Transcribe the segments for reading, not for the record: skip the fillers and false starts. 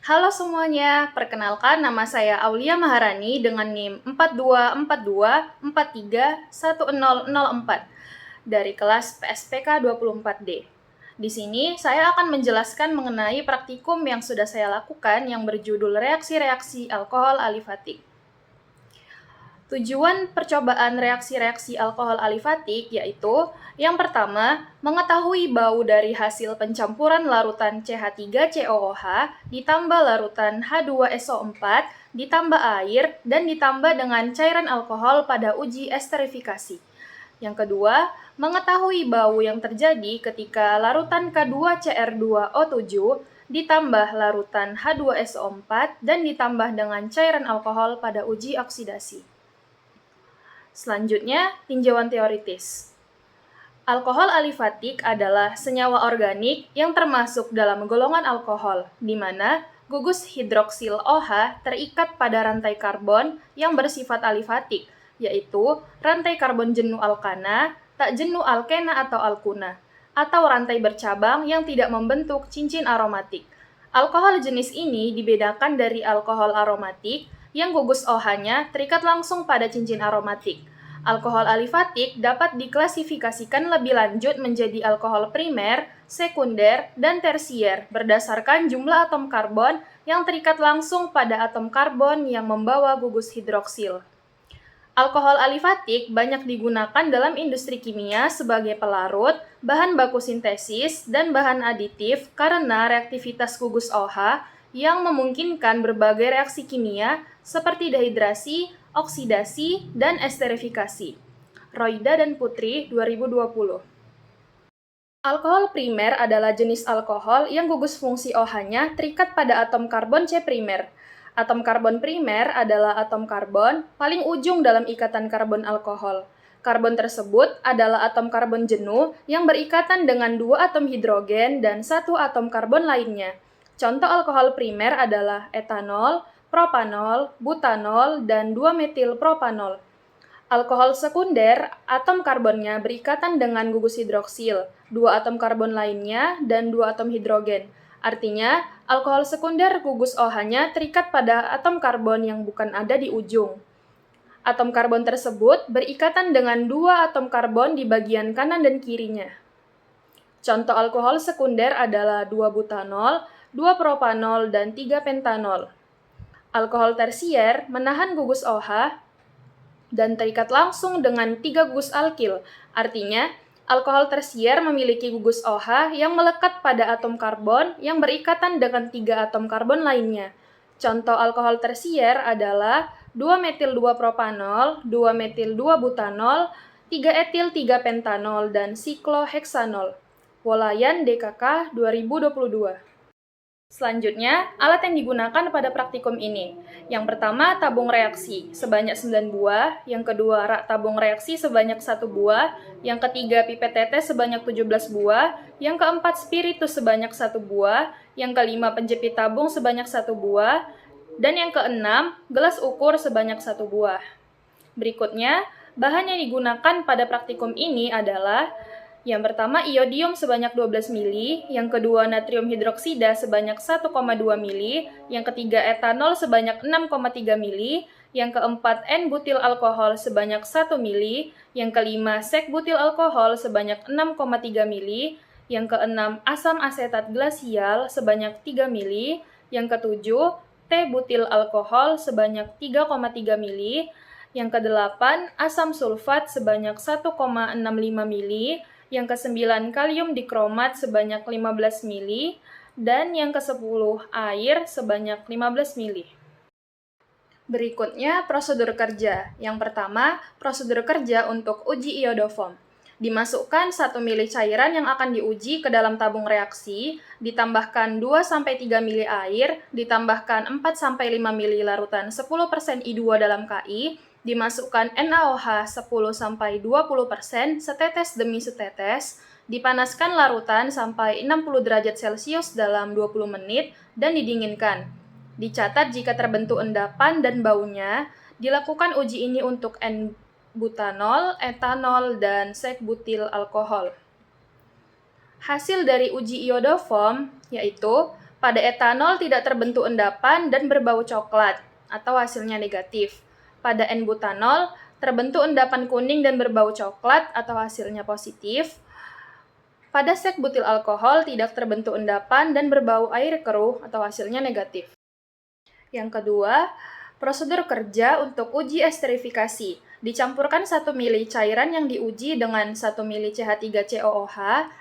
Halo semuanya, perkenalkan nama saya Aulia Maharani dengan NIM 4242431004 dari kelas PSPK 24D. Di sini saya akan menjelaskan mengenai praktikum yang sudah saya lakukan yang berjudul reaksi-reaksi alkohol alifatik. Tujuan percobaan reaksi-reaksi alkohol alifatik yaitu yang pertama, mengetahui bau dari hasil pencampuran larutan CH3COOH ditambah larutan H2SO4 ditambah air dan ditambah dengan cairan alkohol pada uji esterifikasi. Yang kedua, mengetahui bau yang terjadi ketika larutan K2CR2O7 ditambah larutan H2SO4 dan ditambah dengan cairan alkohol pada uji oksidasi. Selanjutnya, tinjauan teoritis. Alkohol alifatik adalah senyawa organik yang termasuk dalam golongan alkohol, di mana gugus hidroksil OH terikat pada rantai karbon yang bersifat alifatik, yaitu rantai karbon jenuh alkana, tak jenuh alkena atau alkuna, atau rantai bercabang yang tidak membentuk cincin aromatik. Alkohol jenis ini dibedakan dari alkohol aromatik yang gugus OH-nya terikat langsung pada cincin aromatik. Alkohol alifatik dapat diklasifikasikan lebih lanjut menjadi alkohol primer, sekunder, dan tersier berdasarkan jumlah atom karbon yang terikat langsung pada atom karbon yang membawa gugus hidroksil. Alkohol alifatik banyak digunakan dalam industri kimia sebagai pelarut, bahan baku sintesis, dan bahan aditif karena reaktivitas gugus OH yang memungkinkan berbagai reaksi kimia seperti dehidrasi, oksidasi, dan esterifikasi. Roida dan Putri, 2020. Alkohol primer adalah jenis alkohol yang gugus fungsi OH-nya terikat pada atom karbon C primer. Atom karbon primer adalah atom karbon paling ujung dalam ikatan karbon alkohol. Karbon tersebut adalah atom karbon jenuh yang berikatan dengan 2 atom hidrogen dan 1 atom karbon lainnya. Contoh alkohol primer adalah etanol, propanol, butanol, dan 2-metil-propanol. Alkohol sekunder, atom karbonnya berikatan dengan gugus hidroksil, 2 atom karbon lainnya, dan 2 atom hidrogen. Artinya, alkohol sekunder gugus OH-nya terikat pada atom karbon yang bukan ada di ujung. Atom karbon tersebut berikatan dengan 2 atom karbon di bagian kanan dan kirinya. Contoh alkohol sekunder adalah 2 butanol, 2 propanol, dan 3 pentanol. Alkohol tersier menahan gugus OH dan terikat langsung dengan 3 gugus alkil. Artinya, alkohol tersier memiliki gugus OH yang melekat pada atom karbon yang berikatan dengan 3 atom karbon lainnya. Contoh alkohol tersier adalah 2-metil-2-propanol, 2-metil-2-butanol, 3-etil-3-pentanol, dan sikloheksanol. Wolayan DKK 2022. Selanjutnya, alat yang digunakan pada praktikum ini. Yang pertama, tabung reaksi sebanyak 9 buah, yang kedua, rak tabung reaksi sebanyak 1 buah, yang ketiga, pipet tetes sebanyak 17 buah, yang keempat, spiritus sebanyak 1 buah, yang kelima, penjepit tabung sebanyak 1 buah, dan yang keenam, gelas ukur sebanyak 1 buah. Berikutnya, bahan yang digunakan pada praktikum ini adalah yang pertama, iodium sebanyak 12 mili, yang kedua, natrium hidroksida sebanyak 1,2 mili, yang ketiga, etanol sebanyak 6,3 mili, yang keempat, N-butil alkohol sebanyak 1 mili, yang kelima, sek-butil alkohol sebanyak 6,3 mili, yang keenam, asam asetat glasial sebanyak 3 mili, yang ketujuh, T-butil alkohol sebanyak 3,3 mili, yang kedelapan, asam sulfat sebanyak 1,65 mili, yang ke-9 kalium dikromat sebanyak 15 mili, dan yang ke-10 air sebanyak 15 mili. Berikutnya prosedur kerja. Yang pertama, prosedur kerja untuk uji iodoform. Dimasukkan 1 mili cairan yang akan diuji ke dalam tabung reaksi, ditambahkan 2-3 mili air, ditambahkan 4-5 mili larutan 10% I2 dalam KI, dimasukkan NaOH 10-20% setetes demi setetes, dipanaskan larutan sampai 60 derajat Celcius dalam 20 menit, dan didinginkan. Dicatat jika terbentuk endapan dan baunya, dilakukan uji ini untuk N-butanol, etanol, dan sek-butil alkohol. Hasil dari uji iodoform yaitu Pada etanol tidak terbentuk endapan dan berbau coklat, atau hasilnya negatif. Pada N-butanol terbentuk endapan kuning dan berbau coklat, atau hasilnya positif. Pada sek butil alkohol tidak terbentuk endapan dan berbau air keruh, atau hasilnya negatif. Yang kedua, prosedur kerja untuk uji esterifikasi. Dicampurkan 1 mili cairan yang diuji dengan 1 mili CH3COOH,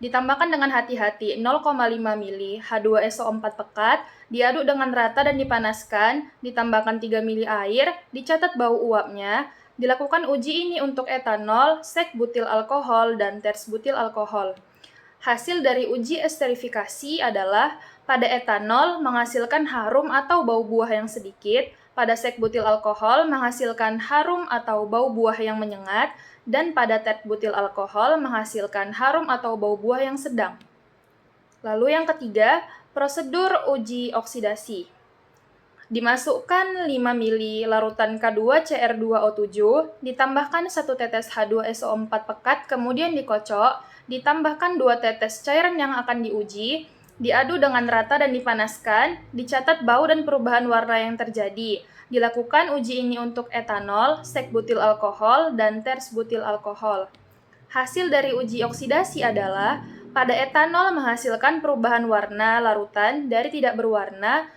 ditambahkan dengan hati-hati 0,5 mili H2SO4 pekat, diaduk dengan rata dan dipanaskan, ditambahkan 3 mili air, dicatat bau uapnya. Dilakukan uji ini untuk etanol, sek butil alkohol, dan ters butil alkohol. Hasil dari uji esterifikasi adalah pada etanol menghasilkan harum atau bau buah yang sedikit, pada sek butil alkohol menghasilkan harum atau bau buah yang menyengat, dan pada tert butil alkohol menghasilkan harum atau bau buah yang sedang. Lalu yang ketiga, prosedur uji oksidasi. Dimasukkan 5 mili larutan K2CR2O7, ditambahkan 1 tetes H2SO4 pekat, kemudian dikocok, ditambahkan 2 tetes cairan yang akan diuji, diaduk dengan rata dan dipanaskan, dicatat bau dan perubahan warna yang terjadi. Dilakukan uji ini untuk etanol, sek butil alkohol, dan ters butil alkohol. Hasil dari uji oksidasi adalah pada etanol menghasilkan perubahan warna larutan dari tidak berwarna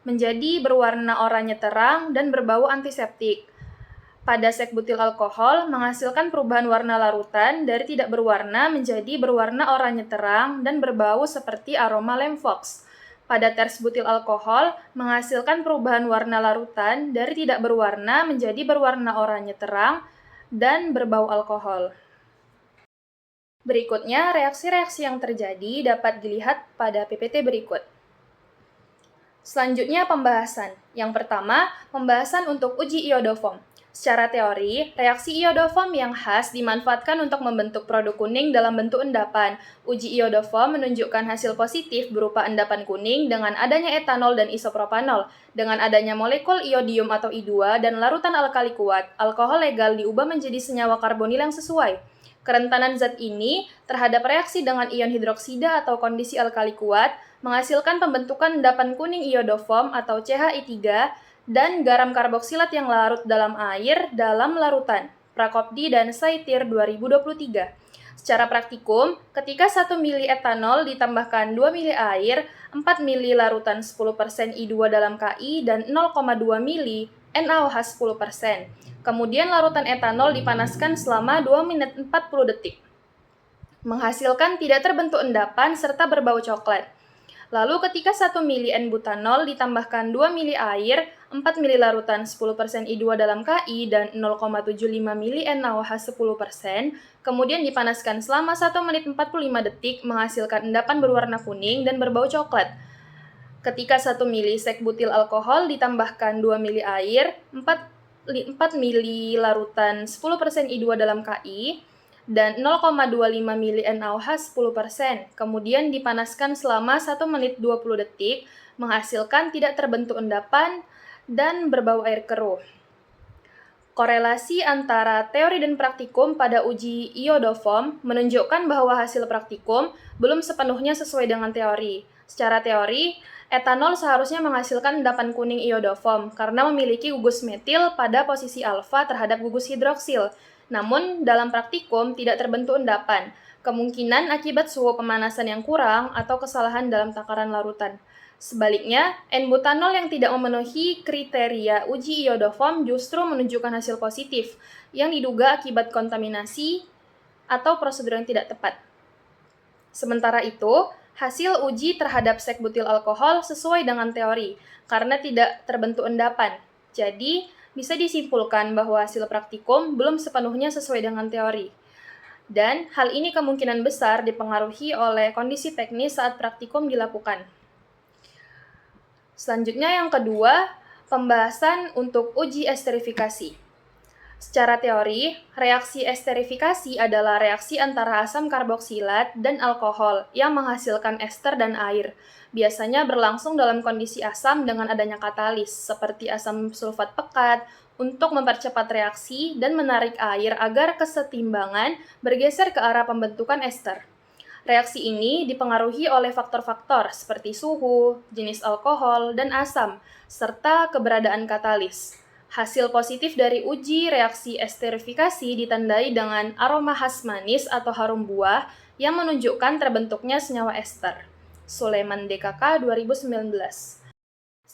menjadi berwarna oranye terang dan berbau antiseptik. Pada sek butil alkohol menghasilkan perubahan warna larutan dari tidak berwarna menjadi berwarna oranye terang dan berbau seperti aroma lem Fox. Pada ters butil alkohol menghasilkan perubahan warna larutan dari tidak berwarna menjadi berwarna oranye terang dan berbau alkohol. Berikutnya, reaksi-reaksi yang terjadi dapat dilihat pada PPT berikut. Selanjutnya pembahasan. Yang pertama, pembahasan untuk uji iodoform. Secara teori, reaksi iodoform yang khas dimanfaatkan untuk membentuk produk kuning dalam bentuk endapan. Uji iodoform menunjukkan hasil positif berupa endapan kuning dengan adanya etanol dan isopropanol. Dengan adanya molekul iodium atau I2 dan larutan alkali kuat, alkohol legal diubah menjadi senyawa karbonil yang sesuai. Kerentanan zat ini terhadap reaksi dengan ion hidroksida atau kondisi alkali kuat menghasilkan pembentukan endapan kuning iodoform atau CHI3 dan garam karboksilat yang larut dalam air dalam larutan. Prokopy dan Saitir 2023. Secara praktikum, ketika 1 mili etanol ditambahkan 2 mili air, 4 mili larutan 10% I2 dalam KI, dan 0,2 mili NaOH 10%. Kemudian larutan etanol dipanaskan selama 2 menit 40 detik. Menghasilkan tidak terbentuk endapan serta berbau coklat. Lalu ketika 1 mili N-butanol ditambahkan 2 mili air, 4 mili larutan 10% I2 dalam KI, dan 0,75 mili NaOH 10%, kemudian dipanaskan selama 1 menit 45 detik, menghasilkan endapan berwarna kuning dan berbau coklat. Ketika 1 mili sek butil alkohol ditambahkan 2 mili air, 4 mili larutan 10% I2 dalam KI, dan 0,25 mili NaOH 10%, kemudian dipanaskan selama 1 menit 20 detik, menghasilkan tidak terbentuk endapan dan berbau air keruh. Korelasi antara teori dan praktikum pada uji iodoform menunjukkan bahwa hasil praktikum belum sepenuhnya sesuai dengan teori. Secara teori, etanol seharusnya menghasilkan endapan kuning iodoform karena memiliki gugus metil pada posisi alfa terhadap gugus hidroksil. Namun, dalam praktikum tidak terbentuk endapan, kemungkinan akibat suhu pemanasan yang kurang atau kesalahan dalam takaran larutan. Sebaliknya, N-butanol yang tidak memenuhi kriteria uji iodoform justru menunjukkan hasil positif, yang diduga akibat kontaminasi atau prosedur yang tidak tepat. Sementara itu, hasil uji terhadap sek butil alkohol sesuai dengan teori, karena tidak terbentuk endapan. Jadi, bisa disimpulkan bahwa hasil praktikum belum sepenuhnya sesuai dengan teori. Dan hal ini kemungkinan besar dipengaruhi oleh kondisi teknis saat praktikum dilakukan. Selanjutnya yang kedua, pembahasan untuk uji esterifikasi. Secara teori, reaksi esterifikasi adalah reaksi antara asam karboksilat dan alkohol yang menghasilkan ester dan air. Biasanya berlangsung dalam kondisi asam dengan adanya katalis, seperti asam sulfat pekat, untuk mempercepat reaksi dan menarik air agar kesetimbangan bergeser ke arah pembentukan ester. Reaksi ini dipengaruhi oleh faktor-faktor seperti suhu, jenis alkohol, dan asam, serta keberadaan katalis. Hasil positif dari uji reaksi esterifikasi ditandai dengan aroma khas manis atau harum buah yang menunjukkan terbentuknya senyawa ester. Suleman DKK 2019.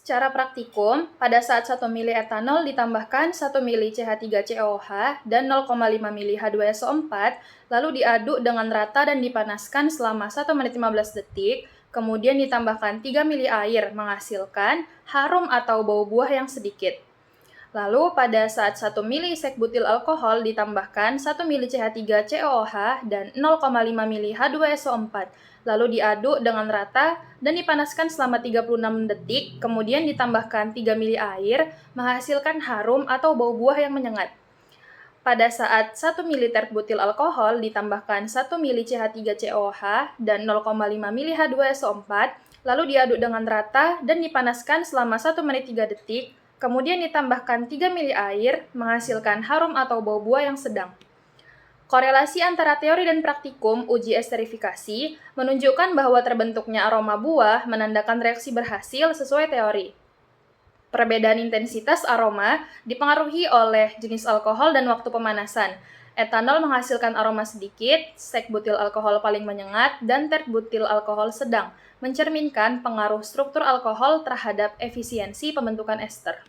Secara praktikum, pada saat 1 mili etanol ditambahkan 1 mili CH3COOH dan 0,5 mili H2SO4, lalu diaduk dengan rata dan dipanaskan selama 1 menit 15 detik, kemudian ditambahkan 3 mili air menghasilkan harum atau bau buah yang sedikit. Lalu pada saat 1 mili sekbutil alkohol ditambahkan 1 mili CH3COOH dan 0,5 mili H2SO4, lalu diaduk dengan rata dan dipanaskan selama 36 detik, kemudian ditambahkan 3 mili air, menghasilkan harum atau bau buah yang menyengat. Pada saat 1 mili butil alkohol ditambahkan 1 mili CH3COOH dan 0,5 mili H2SO4, lalu diaduk dengan rata dan dipanaskan selama 1 menit 3 detik, kemudian ditambahkan 3 mili air, menghasilkan harum atau bau buah yang sedang. Korelasi antara teori dan praktikum uji esterifikasi menunjukkan bahwa terbentuknya aroma buah menandakan reaksi berhasil sesuai teori. Perbedaan intensitas aroma dipengaruhi oleh jenis alkohol dan waktu pemanasan. Etanol menghasilkan aroma sedikit, sekbutil alkohol paling menyengat, dan terbutil alkohol sedang, mencerminkan pengaruh struktur alkohol terhadap efisiensi pembentukan ester.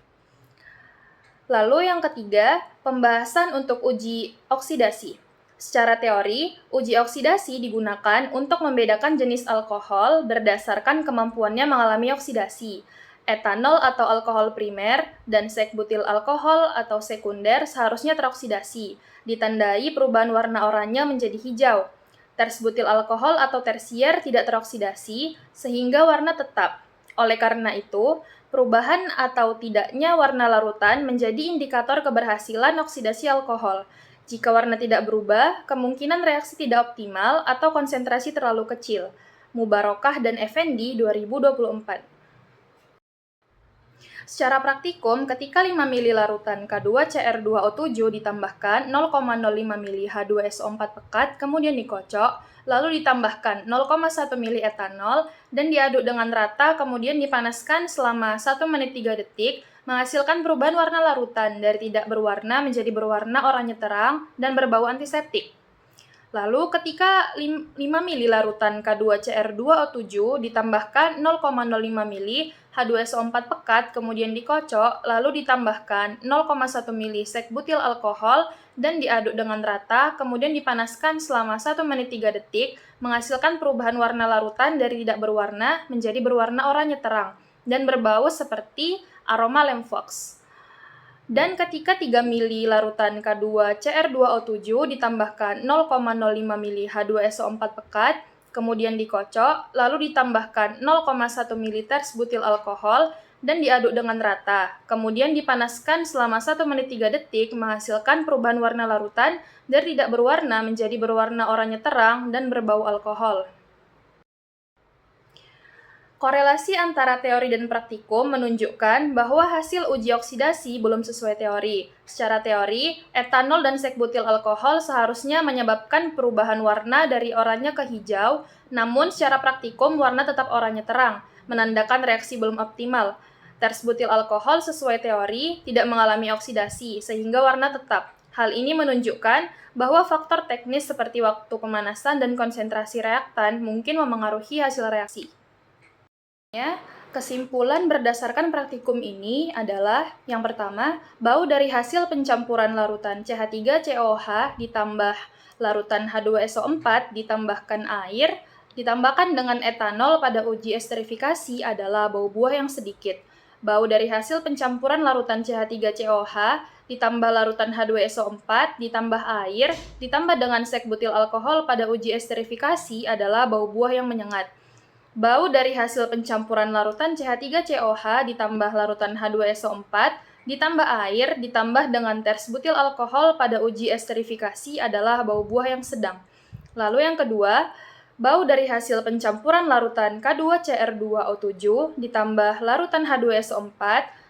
Lalu yang ketiga, pembahasan untuk uji oksidasi. Secara teori, uji oksidasi digunakan untuk membedakan jenis alkohol berdasarkan kemampuannya mengalami oksidasi. Etanol atau alkohol primer dan sekbutil alkohol atau sekunder seharusnya teroksidasi, ditandai perubahan warna oranye menjadi hijau. Tersbutil alkohol atau tersier tidak teroksidasi, sehingga warna tetap. Oleh karena itu, perubahan atau tidaknya warna larutan menjadi indikator keberhasilan oksidasi alkohol. Jika warna tidak berubah, kemungkinan reaksi tidak optimal atau konsentrasi terlalu kecil. Mubarokah dan Effendi 2024. Secara praktikum, ketika 5 mili larutan K2CR2O7 ditambahkan 0,05 mili H2SO4 pekat, kemudian dikocok, lalu ditambahkan 0,1 mili etanol, dan diaduk dengan rata, kemudian dipanaskan selama 1 menit 3 detik, menghasilkan perubahan warna larutan dari tidak berwarna menjadi berwarna oranye terang dan berbau antiseptik. Lalu ketika 5 mili larutan K2CR2O7 ditambahkan 0,05 mili H2SO4 pekat, kemudian dikocok, lalu ditambahkan 0,1 mili sekbutil alkohol dan diaduk dengan rata, kemudian dipanaskan selama 1 menit 3 detik, menghasilkan perubahan warna larutan dari tidak berwarna menjadi berwarna oranye terang dan berbau seperti aroma lemfox. Dan ketika 3 mili larutan K2CR2O7 ditambahkan 0,05 mili H2SO4 pekat, kemudian dikocok, lalu ditambahkan 0,1 mili tersbutil alkohol dan diaduk dengan rata. Kemudian dipanaskan selama 1 menit 3 detik, menghasilkan perubahan warna larutan dari tidak berwarna menjadi berwarna oranye terang dan berbau alkohol. Korelasi antara teori dan praktikum menunjukkan bahwa hasil uji oksidasi belum sesuai teori. Secara teori, etanol dan sekbutil alkohol seharusnya menyebabkan perubahan warna dari oranye ke hijau, namun secara praktikum warna tetap oranye terang, menandakan reaksi belum optimal. Tersbutil alkohol sesuai teori tidak mengalami oksidasi, sehingga warna tetap. Hal ini menunjukkan bahwa faktor teknis seperti waktu pemanasan dan konsentrasi reaktan mungkin memengaruhi hasil reaksi. Kesimpulan berdasarkan praktikum ini adalah, yang pertama, bau dari hasil pencampuran larutan CH3COOH ditambah larutan H2SO4 ditambahkan air, ditambahkan dengan etanol pada uji esterifikasi adalah bau buah yang sedikit. Bau dari hasil pencampuran larutan CH3COOH ditambah larutan H2SO4 ditambah air, ditambah dengan sekbutil alkohol pada uji esterifikasi adalah bau buah yang menyengat. Bau dari hasil pencampuran larutan CH3COOH ditambah larutan H2SO4 ditambah air ditambah dengan tersbutil alkohol pada uji esterifikasi adalah bau buah yang sedang. Lalu yang kedua, bau dari hasil pencampuran larutan K2CR2O7 ditambah larutan H2SO4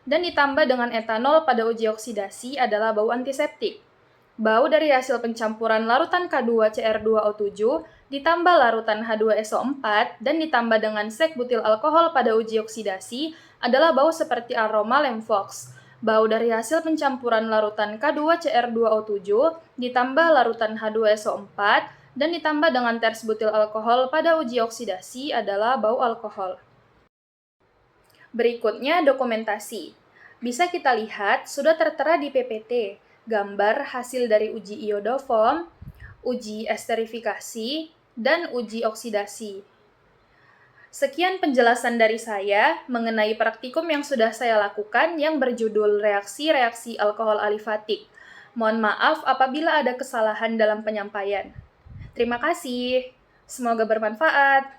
dan ditambah dengan etanol pada uji oksidasi adalah bau antiseptik. Bau dari hasil pencampuran larutan K2CR2O7 ditambah larutan H2SO4 dan ditambah dengan sek butil alkohol pada uji oksidasi adalah bau seperti aroma lem Fox. Bau dari hasil pencampuran larutan K2CR2O7 ditambah larutan H2SO4 dan ditambah dengan ters butil alkohol pada uji oksidasi adalah bau alkohol. Berikutnya dokumentasi. Bisa kita lihat sudah tertera di PPT, gambar hasil dari uji iodoform, uji esterifikasi, dan uji oksidasi. Sekian penjelasan dari saya mengenai praktikum yang sudah saya lakukan yang berjudul reaksi-reaksi alkohol alifatik. Mohon maaf apabila ada kesalahan dalam penyampaian. Terima kasih. Semoga bermanfaat.